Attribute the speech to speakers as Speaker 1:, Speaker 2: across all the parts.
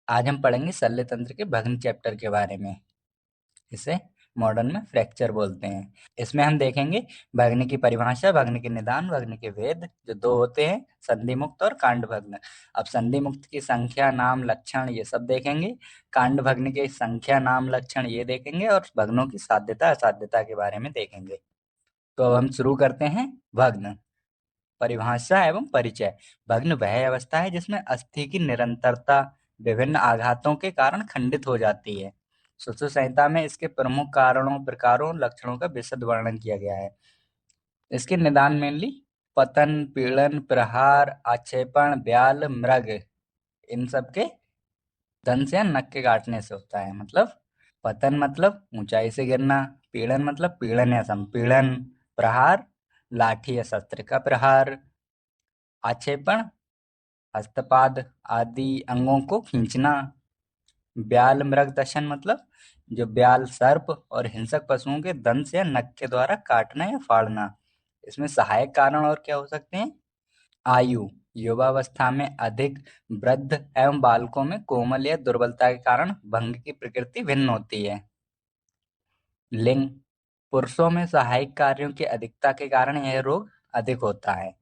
Speaker 1: आज हम पढ़ेंगे शल्य तंत्र के भग्न चैप्टर के बारे में। इसे मॉडर्न में फ्रैक्चर बोलते हैं। इसमें हम देखेंगे भग्न की परिभाषा, भग्न के निदान, भग्न के भेद जो दो होते हैं, संधि मुक्त और कांड भग्न। अब संधि मुक्त की संख्या, नाम, लक्षण ये सब देखेंगे। कांड भग्न के संख्या, नाम, लक्षण ये देखेंगे और भग्नों की साध्यता असाध्यता के बारे में देखेंगे। तो अब हम शुरू करते हैं। भग्न परिभाषा एवं परिचय। भग्न वह अवस्था है जिसमें अस्थि की निरंतरता विभिन्न आघातों के कारण खंडित हो जाती है। सुश्रुत संहिता में इसके प्रमुख कारणों, प्रकारों, लक्षणों का विशद वर्णन किया गया है। इसके निदान मेनली पतन, पीड़न, प्रहार, आक्षेपण, ब्याल, मृग, इन सब के दंश या नख के काटने से होता है। मतलब पतन मतलब ऊंचाई से गिरना, पीड़न मतलब पीड़न या संपीड़न, प्रहार लाठी या शस्त्र का प्रहार, आक्षेपण हस्तपाद आदि अंगों को खींचना, ब्याल मृग दर्शन मतलब जो ब्याल सर्प और हिंसक पशुओं के दंश या नख के द्वारा काटना या फाड़ना। इसमें सहायक कारण और क्या हो सकते हैं? आयु, युवावस्था में अधिक, वृद्ध एवं बालकों में कोमल या दुर्बलता के कारण भंग की प्रकृति भिन्न होती है। लिंग, पुरुषों में सहायक कार्यों की अधिकता के कारण यह रोग अधिक होता है।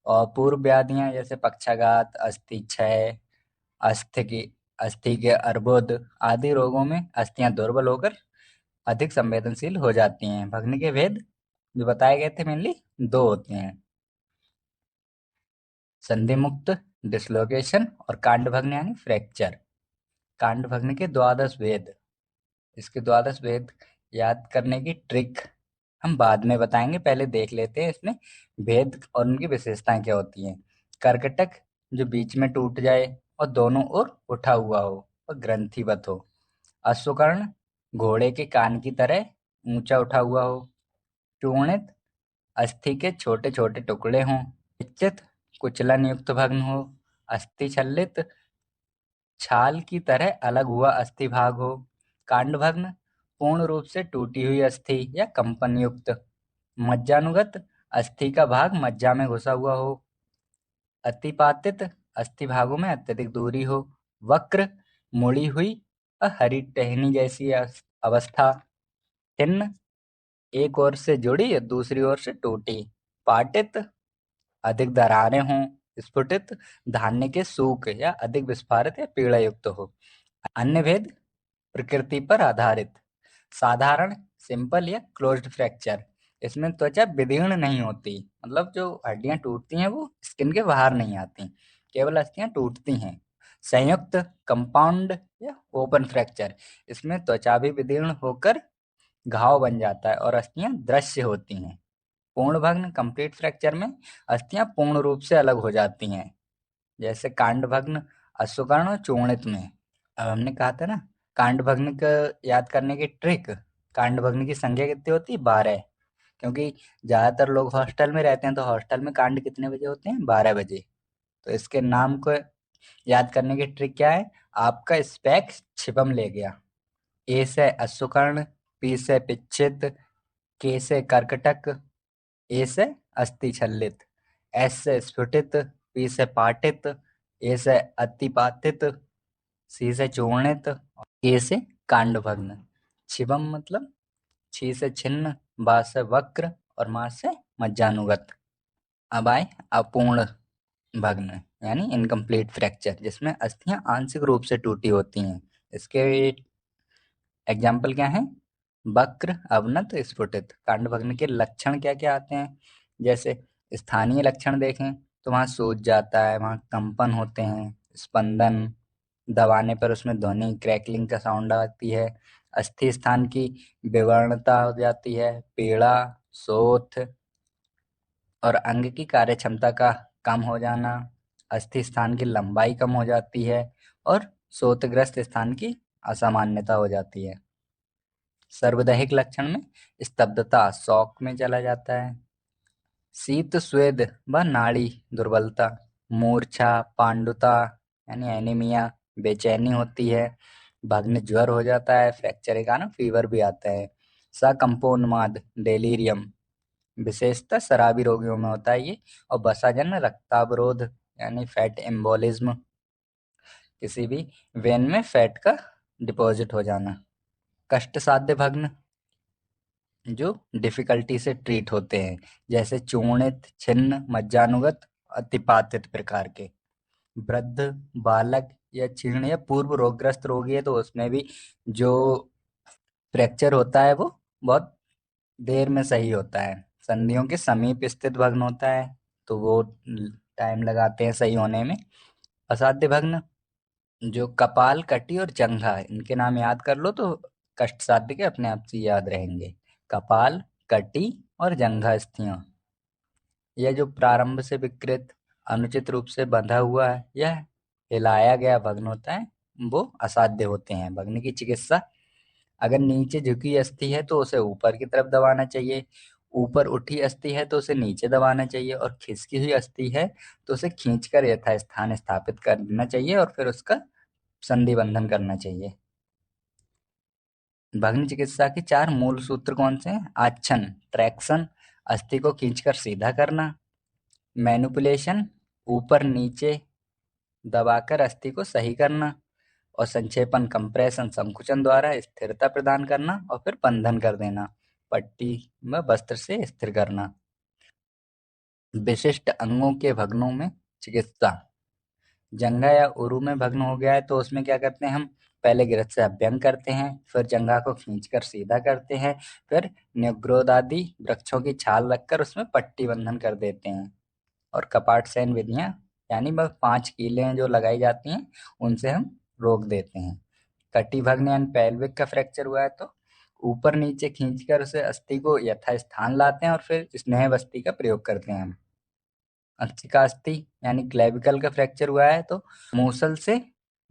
Speaker 1: और पूर्व व्याधियां जैसे पक्षाघात, अस्थि क्षय, अस्थि की अस्थि के अर्बुद आदि रोगों में अस्थियां दुर्बल होकर अधिक संवेदनशील हो जाती हैं। भग्न के भेद जो बताए गए थे मेनली दो होते हैं, संधि मुक्त डिसलोकेशन और कांड भग्न यानी फ्रैक्चर। कांड भग्न के द्वादश भेद, इसके द्वादश भेद याद करने की ट्रिक हम बाद में बताएंगे, पहले देख लेते हैं इसमें भेद और उनकी विशेषताएं क्या होती हैं। कर्कटक जो बीच में टूट जाए और दोनों ओर उठा हुआ हो और ग्रंथिवत हो। अश्वकर्ण घोड़े के कान की तरह ऊंचा उठा हुआ हो। चूर्णित अस्थि के छोटे छोटे टुकड़े हों। निश्चित कुचलन युक्त भग्न हो। अस्थि छल्लित छाल की तरह अलग हुआ अस्थि भाग हो। कांड भग्न पूर्ण रूप से टूटी हुई अस्थि या कंपन युक्त। मज्जानुगत अस्थि का भाग मज्जा में घुसा हुआ हो। अतिपातित अस्थि भागों में अत्यधिक दूरी हो। वक्र मुड़ी हुई हरी टहनी जैसी अवस्था। छिन्न एक ओर से जुड़ी या दूसरी ओर से टूटी। पाटित अधिक दरारें हों। स्फुटित धान्य के सूख या अधिक विस्फारित या पीड़ा युक्त हो। अन्य भेद प्रकृति पर आधारित। साधारण सिंपल या क्लोज्ड फ्रैक्चर, इसमें त्वचा विदीर्ण नहीं होती, मतलब जो हड्डियां टूटती हैं वो स्किन के बाहर नहीं आती, केवल अस्थियां टूटती हैं। संयुक्त कंपाउंड या ओपन फ्रैक्चर, इसमें त्वचा भी विदीर्ण होकर घाव बन जाता है और अस्थियां दृश्य होती हैं। पूर्ण भग्न कंप्लीट फ्रैक्चर में अस्थियां पूर्ण रूप से अलग हो जाती हैं, जैसे कांड भग्न, अश्वकर्ण और चूर्णित में। अब हमने कहा था ना कांड भग्न का याद करने की ट्रिक, कांड भग्न की संख्या कितनी होती है? 12। क्योंकि ज्यादातर लोग हॉस्टल में रहते हैं तो हॉस्टल में कांड कितने बजे होते हैं? 12 बजे। तो इसके नाम को याद करने की ट्रिक क्या है? आपका स्पेक छिपम ले गया। ए से अश्वकर्ण, पी से पिच्छित, के से कर्कटक, ए से अस्थि छल्लित, एस से स्फुटित, पी से पाटित, ए से अतिपातित, सी से चूर्णित, ए से कांड भग्न। छिबम मतलब छी से छिन्न, बा से वक्र और मा से मज्जानुगत। अब आए अपूर्ण भग्न यानी इनकम्प्लीट फ्रैक्चर, जिसमें अस्थियां आंशिक रूप से टूटी होती हैं। इसके एग्जाम्पल क्या है? वक्र, अवनत, स्फुटित। कांड भग्न के लक्षण क्या क्या आते हैं? जैसे स्थानीय लक्षण देखें तो वहां सूज जाता है, वहां कंपन होते हैं, स्पंदन, दबाने पर उसमें ध्वनि क्रैकलिंग का साउंड आती है। अस्थि स्थान की विवर्णता हो जाती है, पीड़ा, शोथ और अंग की कार्य क्षमता का कम हो जाना। अस्थि स्थान की लंबाई कम हो जाती है और शोथग्रस्त स्थान की असामान्यता हो जाती है। सर्वदैहिक लक्षण में स्तब्धता, शॉक में चला जाता है। शीत स्वेद व नाड़ी दुर्बलता, मूर्छा, पांडुता यानी एनीमिया, बेचैनी होती है। भग्न ज्वर हो जाता है, फ्रैक्चर के कारण फीवर भी आता है। सकंपोन्माद, डेलीरियम, विशेषतः शराबी रोगियों में होता है ये। और वसाजन्य रक्तावरोध यानी फैट एम्बोलिज्म। किसी भी वेन में फैट का डिपॉजिट हो जाना। कष्ट साध्य भग्न जो डिफिकल्टी से ट्रीट होते हैं, जैसे चूर्णित, छिन्न, मज्जानुगत, अतिपातित प्रकार के। वृद्ध, बालक या क्षीण या पूर्व रोगग्रस्त रोगी है तो उसमें भी जो फ्रैक्चर होता है वो बहुत देर में सही होता है। संधियों के समीप स्थित भग्न होता है तो वो टाइम लगाते हैं सही होने में। असाध्य भग्न जो कपाल, कटी और जंघा, इनके नाम याद कर लो तो कष्ट साध्य के अपने आप से याद रहेंगे। कपाल, कटी और जंघा अस्थियां, यह जो प्रारंभ से विकृत, अनुचित रूप से बंधा हुआ है या हिलाया गया भग्न होता है वो असाध्य होते हैं। भग्न की चिकित्सा, अगर नीचे झुकी अस्थि है तो उसे ऊपर की तरफ दबाना चाहिए, ऊपर उठी अस्थि है तो उसे नीचे दबाना चाहिए, और खिसकी हुई अस्थि है तो उसे खींचकर यथास्थान स्थापित कर देना चाहिए और फिर उसका संधि बंधन करना चाहिए। भग्न चिकित्सा के 4 मूल सूत्र कौन से हैं? आच्छन, ट्रैक्शन, अस्थि को खींचकर सीधा करना। मैनिपुलेशन, ऊपर नीचे दबाकर अस्थि को सही करना। और संक्षेपण, कंप्रेशन, संकुचन द्वारा स्थिरता प्रदान करना और फिर बंधन कर देना, पट्टी व वस्त्र से स्थिर करना। विशिष्ट अंगों के भग्नों में चिकित्सा। जंघा या उरु में भग्न हो गया है तो उसमें क्या करते हैं हम? पहले गिरथ से अभ्यंग करते हैं, फिर जंघा को खींचकर सीधा करते हैं, फिर न्यग्रोदादि वृक्षों की छाल रखकर उसमें पट्टी बंधन कर देते हैं। और कपाट सेन विधियां, यानी बस 5 कीलें जो लगाई जाती हैं उनसे हम रोक देते हैं। कटी भग्न यानी पेल्विक का फ्रैक्चर हुआ है तो ऊपर नीचे खींचकर उसे अस्थि को यथास्थान लाते हैं और फिर स्नेह बस्ती का प्रयोग करते हैं हम। अंशिका अस्थि यानी क्लेविकल का फ्रैक्चर हुआ है तो मूसल से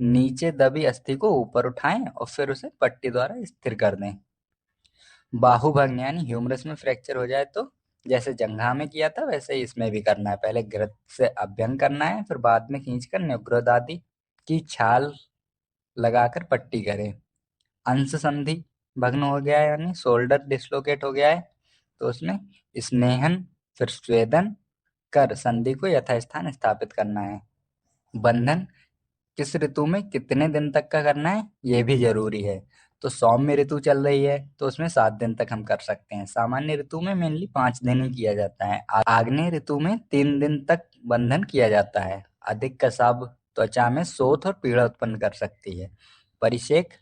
Speaker 1: नीचे दबी अस्थि को ऊपर उठाएं और फिर उसे पट्टी द्वारा स्थिर कर दें। बाहुभंग यानी ह्यूमरस में फ्रैक्चर हो जाए तो जैसे जंघा में किया था वैसे ही इसमें भी करना है। पहले गिरथ से अभ्यंग करना है, फिर बाद में खींचकर न्युग्रोदादि की छाल लगाकर पट्टी करें। अंश संधि भग्न हो गया है यानी शोल्डर डिसलोकेट हो गया है तो उसमें स्नेहन फिर स्वेदन कर संधि को यथास्थान स्थापित करना है। बंधन किस ऋतु में कितने दिन तक का करना है ये भी जरूरी है। तो सौम्य ऋतु चल रही है तो उसमें 7 दिन तक हम कर सकते हैं। सामान्य ऋतु में मेनली 5 दिन ही किया जाता है। आग्नेय ऋतु में 3 दिन तक बंधन किया जाता है। अधिक कसाब त्वचा में शोथ और पीड़ा उत्पन्न कर सकती है। परिषेक,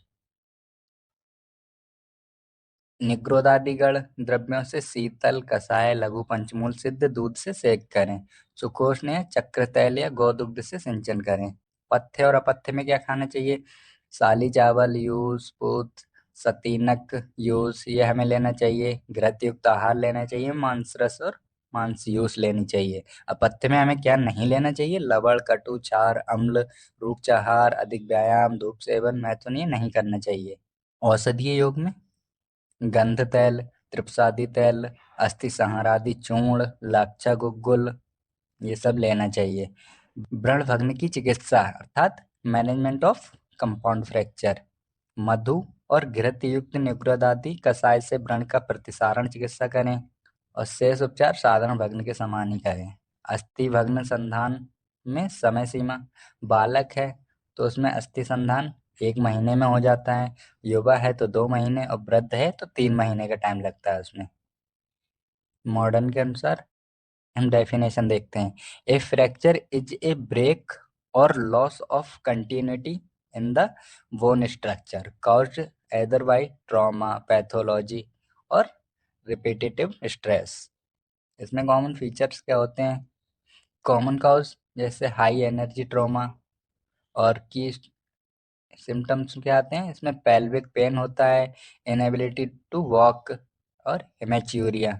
Speaker 1: निग्रोदादिगण द्रव्यों से शीतल कषाय लघु पंचमूल सिद्ध दूध से सेक करें। सुकोष्ण या चक्र तैल या गोदुग्ध से सिंचन करें। पथ्य और अपथ्य में क्या खाना चाहिए? साली चावल यूज, पूत, सतीनक यूज, ये हमें लेना चाहिए। घृत युक्त आहार लेना चाहिए। मांस रस और मांस यूज लेनी चाहिए। अपथ्य में हमें क्या नहीं लेना चाहिए? लवण, कटु, क्षार, अम्ल, रूक्षाहार, अधिक व्यायाम, धूप सेवन, मैथुन ये नहीं करना चाहिए। औषधीय योग में गंध तैल, त्रिपसादी तैल, अस्थि संहारादि चूर्ण, लाक्षा गुग्गुल ये सब लेना चाहिए। व्रण भग्न की चिकित्सा अर्थात मैनेजमेंट ऑफ कंपाउंड फ्रैक्चर। मधु और घृत युक्त न्युग्रोदादि कषाय से व्रण का प्रतिसारण चिकित्सा करें और शेष उपचार साधारण भग्न के समान ही करें। अस्थि भग्न संधान में समय सीमा, बालक है तो उसमें अस्थि संधान 1 महीने में हो जाता है, युवा है तो 2 महीने और वृद्ध है तो 3 महीने का टाइम लगता है उसमें। मॉडर्न के अनुसार हम डेफिनेशन देखते हैं। ए फ्रैक्चर इज ए ब्रेक और loss of continuity in the bone structure caused either by trauma, pathology और रिपीटेटिव स्ट्रेस। इसमें कॉमन फीचर्स क्या होते हैं? कॉमन कॉज जैसे हाई एनर्जी ट्रॉमा, और की सिम्टम्स क्या आते हैं इसमें? पेल्विक पेन होता है, इनएबिलिटी टू वॉक और हेमेच्यूरिया।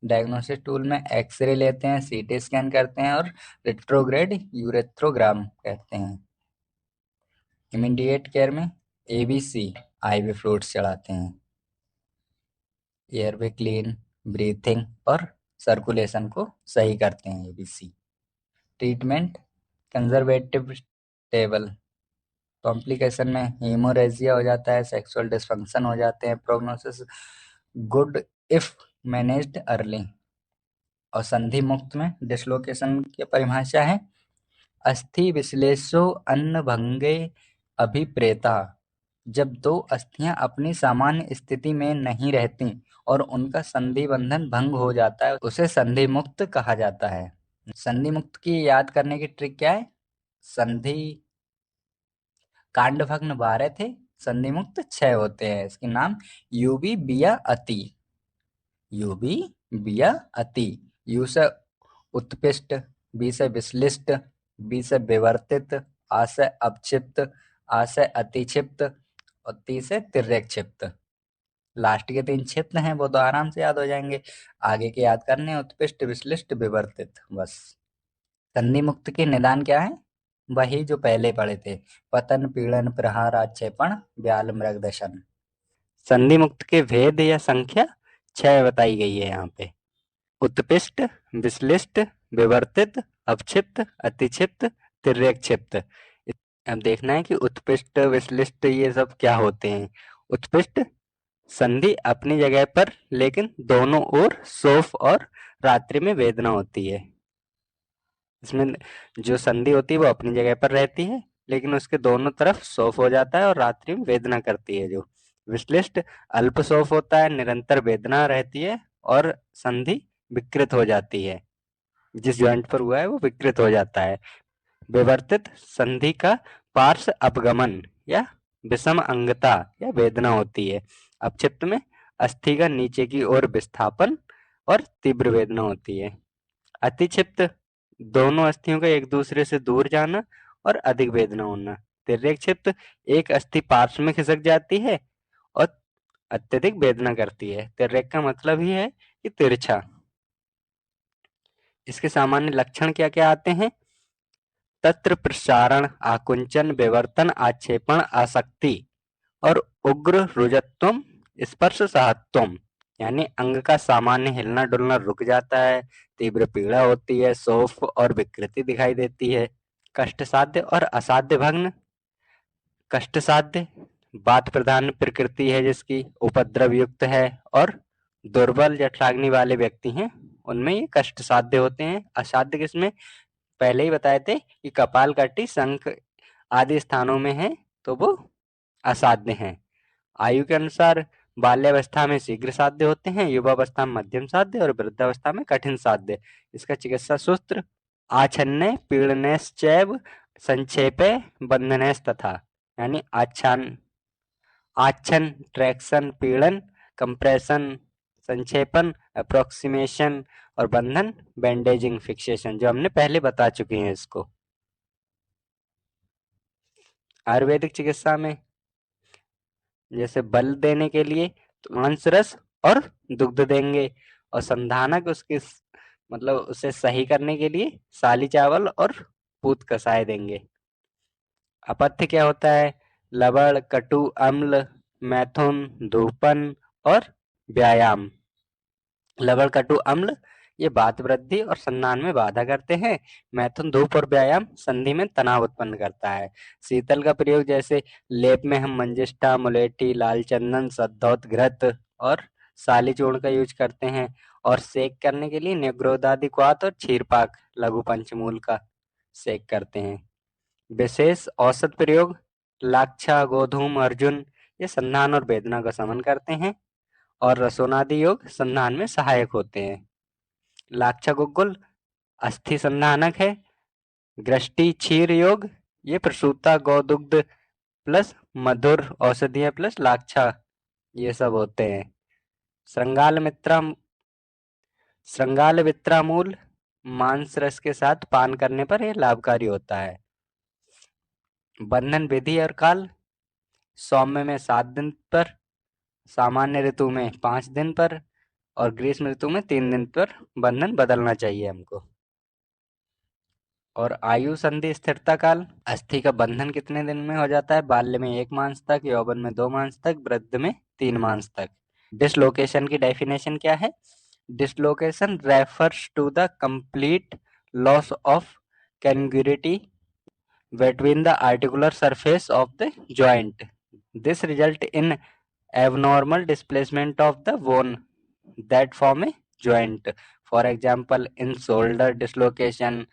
Speaker 1: डायग्नोसिस टूल में एक्सरे लेते हैं, सीटी स्कैन करते हैं और रिट्रोग्रेड यूरेथ्रोग्राम कहते हैं। इमीडिएट केयर में एबीसी आईवी फ्लूइड्स चढ़ाते हैं। एयरवे क्लीन, ब्रीथिंग और सर्कुलेशन को सही करते हैं ABC. Treatment conservative stable. Complication में हीमोरेजिया हो जाता है, सेक्सुअल डिसफंक्शन हो जाते हैं। Prognosis good if managed early. और संधि मुक्त में डिसलोकेशन की परिभाषा है अस्थि विश्लेषो अन्न भंगे अभिप्रेता। जब दो अस्थियां अपनी सामान्य स्थिति में नहीं रहती और उनका संधि बंधन भंग हो जाता है, उसे संधि मुक्त कहा जाता है। संधि मुक्त की याद करने की ट्रिक क्या है? संधि कांडभग्न 12 थे, संधि मुक्त 6 होते हैं। इसके नाम युवी बिया अति। युवी बिया अति। यू से उत्कृष्ट, बी से विश्लिष्ट, बी से विवर्तित, आ से अपक्षिप्त, आ से अतिक्षिप्त और ती से तिर्यक्षिप्त। लास्ट के 3 क्षेत्र हैं वो तो आराम से याद हो जाएंगे। आगे के याद करने हैं उत्कृष्ट, विश्लिष्ट, विवर्तित, बस। संधि मुक्त के निदान क्या है? वही जो पहले पढ़े थे, पतन, पीड़न, प्रहार, आक्षेपण, व्याल, मृग दशन। संधि मुक्त के भेद या संख्या 6 बताई गई है यहाँ पे। उत्कृष्ट, विश्लिष्ट, विवर्तित, अपक्षिप्त, अतिक्षिप्त, तिर्यक्षिप्त। अब देखना है कि उत्कृष्ट, विश्लिष्ट ये सब क्या होते हैं। उत्कृष्ट संधि अपनी जगह पर लेकिन दोनों ओर सोफ और रात्रि में वेदना होती है। इसमें जो संधि होती है वो अपनी जगह पर रहती है लेकिन उसके दोनों तरफ सोफ हो जाता है और रात्रि में वेदना करती है। जो विश्लिष्ट अल्प सोफ होता है, निरंतर वेदना रहती है और संधि विकृत हो जाती है। जिस जॉइंट पर हुआ है वो विकृत हो जाता है। विवर्तित संधि का पार्श्व अपगमन या विषम अंगता या वेदना होती है। अपक्षिप्त में अस्थि का नीचे की ओर विस्थापन और तीव्र वेदना होती है। अतिक्षिप्त दोनों अस्थियों का एक दूसरे से दूर जाना और अधिक वेदना होना। तिर्यक्षिप्त एक अस्थि पार्श्व में खिसक जाती है और अत्यधिक वेदना करती है। तिर्यक का मतलब ही है कि तिरछा। इसके सामान्य लक्षण क्या क्या आते हैं? तत्र प्रसारण, आकुंचन, विवर्तन, आक्षेपण, आसक्ति और उग्र रुजत्वम, स्पर्श सहत्वम। यानी अंग का सामान्य हिलना डुलना रुक जाता है, तीव्र पीड़ा होती है, सौफ और विकृति दिखाई देती है। कष्ट साध्य और असाध्य भग्न। कष्ट साध्य बात प्रधान प्रकृति है जिसकी, उपद्रव युक्त है और दुर्बल जठराग्नि वाले व्यक्ति हैं उनमें ये कष्ट साध्य होते हैं। असाध्य किसमें? पहले ही बताए थे कि कपाल, कटी, शंख आदि स्थानों में है तो वो असाध्य हैं। आयु के अनुसार बाल्यावस्था में शीघ्र साध्य होते हैं, युवावस्था में मध्यम साध्य और वृद्धावस्था में कठिन साध्य। इसका चिकित्सा सूत्र आच्छन्ने पीड़नैश्चैव संक्षेपे बंधनैस्तथा। यानी आच्छन ट्रैक्शन पीड़न, कंप्रेशन संक्षेपण, अप्रोक्सीमेशन और बंधन बैंडेजिंग फिक्सेशन, जो हमने पहले बता चुके हैं इसको। आयुर्वेदिक चिकित्सा में जैसे बल देने के लिए तो मांस रस और दुग्ध देंगे और संधानक उसके मतलब उसे सही करने के लिए साली चावल और पूत कसाय देंगे। अपथ्य क्या होता है? लवण, कटु, अम्ल, मैथुन, धूपन और व्यायाम। लवण, कटु, अम्ल ये वात वृद्धि और संधान में बाधा करते हैं। मैथुन, धूप और व्यायाम संधि में तनाव उत्पन्न करता है। शीतल का प्रयोग जैसे लेप में हम मंजिष्ठा, मुलेठी, लाल चंदन, सद्धौत, घृत और साली चूर्ण का यूज करते हैं। और सेक करने के लिए निग्रोधादि क्वाथ और क्षीरपाक लघु पंचमूल का सेक करते हैं। विशेष औषध प्रयोग लाक्षा, गोधूम, अर्जुन ये संधान और वेदना का शमन करते हैं और रसोनादि योग संधान में सहायक होते हैं। लाक्षा गुग्गुल अस्थि संधानक है। ग्रष्टि क्षीर योग ये प्रसूता गौदुग्ध प्लस मधुर औषधियां प्लस लाक्षा ये सब होते हैं। श्रृंगाल मित्रामूल मांस रस के साथ पान करने पर यह लाभकारी होता है। बंधन विधि और काल सौम्य में 7 दिन पर, सामान्य ऋतु में 5 दिन पर और ग्रीष्म ऋतु में 3 दिन पर बंधन बदलना चाहिए हमको। और आयु संधि स्थिरता काल अस्थि का बंधन कितने दिन में हो जाता है? बाल्य में 1 मास तक, यौवन में 2 मास तक, वृद्ध में 3 मास तक। डिसलोकेशन की डेफिनेशन क्या है? Dislocation refers to the complete loss of congruity between the articular surface of the joint. This result in abnormal displacement of the bone that form a joint. For example, in shoulder dislocation,